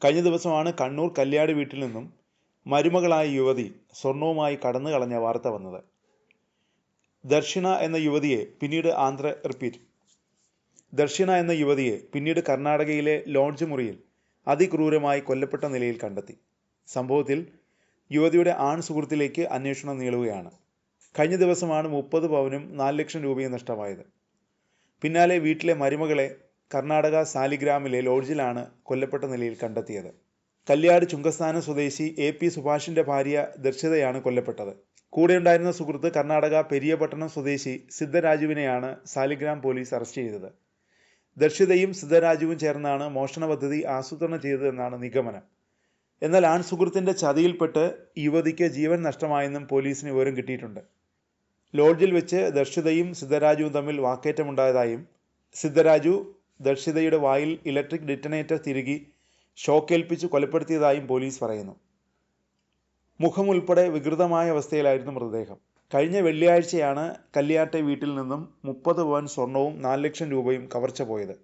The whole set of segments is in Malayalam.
കഴിഞ്ഞ ദിവസമാണ് കണ്ണൂർ കല്യാട് വീട്ടിൽ നിന്നും മരുമകളായ യുവതി സ്വർണവുമായി കടന്നു കളഞ്ഞ വാർത്ത വന്നത്. ദർശന എന്ന യുവതിയെ പിന്നീട് കർണാടകയിലെ ലോഡ്ജ് മുറിയിൽ അതിക്രൂരമായി കൊല്ലപ്പെട്ട നിലയിൽ കണ്ടെത്തി. സംഭവത്തിൽ യുവതിയുടെ ആൺ സുഹൃത്തിലേക്ക് അന്വേഷണം നീളുകയാണ്. കഴിഞ്ഞ ദിവസമാണ് 30 പവനും 4 ലക്ഷം രൂപയും നഷ്ടമായത്. പിന്നാലെ വീട്ടിലെ മരുമകളെ കർണാടക സാലിഗ്രാമിലെ ലോഡ്ജിലാണ് കൊല്ലപ്പെട്ട നിലയിൽ കണ്ടെത്തിയത്. കല്യാട് ചുങ്കസ്ഥാനം സ്വദേശി AP സുഭാഷിന്റെ ഭാര്യ ദർശിതയാണ് കൊല്ലപ്പെട്ടത്. കൂടെയുണ്ടായിരുന്ന സുഹൃത്ത് കർണാടക പെരിയപട്ടണം സ്വദേശി സിദ്ധരാജുവിനെയാണ് സാലിഗ്രാം പോലീസ് അറസ്റ്റ് ചെയ്തത്. ദർശിതയും സിദ്ധരാജുവും ചേർന്നാണ് മോഷണ പദ്ധതി ആസൂത്രണം ചെയ്തതെന്നാണ് നിഗമനം. എന്നാൽ ആൺ സുഹൃത്തിന്റെ ചതിയിൽപ്പെട്ട് യുവതിക്ക് ജീവൻ നഷ്ടമായെന്നും പോലീസിന് വിവരം കിട്ടിയിട്ടുണ്ട്. ലോഡ്ജിൽ വെച്ച് ദർശിതയും സിദ്ധരാജുവും തമ്മിൽ വാക്കേറ്റമുണ്ടായതായും സിദ്ധരാജു ദർശിതയുടെ വായിൽ ഇലക്ട്രിക് ഡിറ്റനേറ്റർ തിരുകി ഷോക്കേൽപ്പിച്ച് കൊലപ്പെടുത്തിയതായും പോലീസ് പറയുന്നു. മുഖമുൾപ്പെടെ വികൃതമായ അവസ്ഥയിലായിരുന്നു മൃതദേഹം. കഴിഞ്ഞ വെള്ളിയാഴ്ചയാണ് കല്യാട്ടെ വീട്ടിൽ നിന്നും 30 പവൻ സ്വർണവും 4 ലക്ഷം രൂപയും കവർച്ച പോയത്.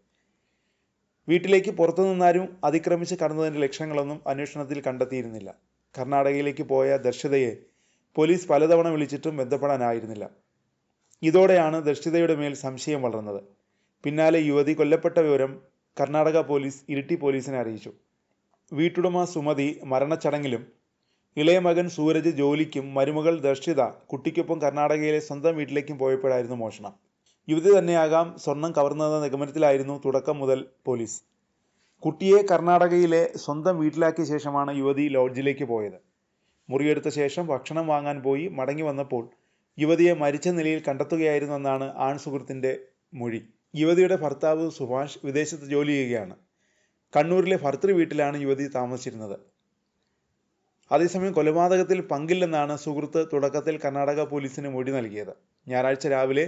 വീട്ടിലേക്ക് പുറത്തുനിന്നാരും അതിക്രമിച്ച് കടന്നതിൻ്റെ ലക്ഷങ്ങളൊന്നും അന്വേഷണത്തിൽ കണ്ടെത്തിയിരുന്നില്ല. കർണാടകയിലേക്ക് പോയ ദർശിതയെ പോലീസ് പലതവണ വിളിച്ചിട്ടും ബന്ധപ്പെടാനായിരുന്നില്ല. ഇതോടെയാണ് ദർശിതയുടെ മേൽ സംശയം വളർന്നത്. പിന്നാലെ യുവതി കൊല്ലപ്പെട്ട വിവരം കർണാടക പോലീസ് ഇരിട്ടി പോലീസിനെ അറിയിച്ചു. വീട്ടുടമ സുമതി മരണച്ചടങ്ങിലും ഇളയ മകൻ സൂരജ് ജോലിക്കും മരുമകൾ ദർശിത കുട്ടിക്കൊപ്പം കർണാടകയിലെ സ്വന്തം വീട്ടിലേക്കും പോയപ്പോഴായിരുന്നു മോഷണം. യുവതി തന്നെയാകാം സ്വർണം കവർന്നതെന്ന നിഗമനത്തിലായിരുന്നു തുടക്കം മുതൽ പോലീസ്. കുട്ടിയെ കർണാടകയിലെ സ്വന്തം വീട്ടിലാക്കിയ ശേഷമാണ് യുവതി ലോഡ്ജിലേക്ക് പോയത്. മുറിയെടുത്ത ശേഷം ഭക്ഷണം വാങ്ങാൻ പോയി മടങ്ങി വന്നപ്പോൾ യുവതിയെ മരിച്ച നിലയിൽ കണ്ടെത്തുകയായിരുന്നെന്നാണ് ആൺ സുഹൃത്തിൻ്റെ മൊഴി. യുവതിയുടെ ഭർത്താവ് സുഭാഷ് വിദേശത്ത് ജോലി ചെയ്യുകയാണ്. കണ്ണൂരിലെ ഭർത്തൃ വീട്ടിലാണ് യുവതി താമസിച്ചിരുന്നത്. അതേസമയം കൊലപാതകത്തിൽ പങ്കില്ലെന്നാണ് സുഹൃത്ത് തുടക്കത്തിൽ കർണാടക പോലീസിന് മൊഴി നൽകിയത്. ഞായറാഴ്ച രാവിലെ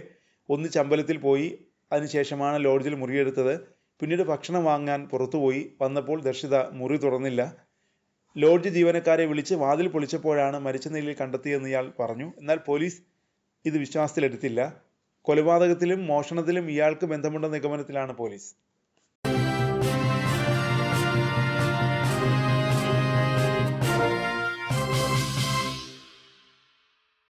ഒന്നിച്ച് അമ്പലത്തിൽ പോയി, അതിനുശേഷമാണ് ലോഡ്ജിൽ മുറിയെടുത്തത്. പിന്നീട് ഭക്ഷണം വാങ്ങാൻ പുറത്തുപോയി. വന്നപ്പോൾ ദർശിത മുറി തുറന്നില്ല. ലോഡ്ജ് ജീവനക്കാരെ വിളിച്ച് വാതിൽ പൊളിച്ചപ്പോഴാണ് മരിച്ച നിലയിൽ കണ്ടെത്തിയെന്ന് ഇയാൾ പറഞ്ഞു. എന്നാൽ പോലീസ് ഇത് വിശ്വാസത്തിലെടുത്തില്ല. കൊലപാതകത്തിലും മോഷണത്തിലും ഇയാൾക്ക് ബന്ധമുണ്ടെന്ന നിഗമനത്തിലാണ് പോലീസ്.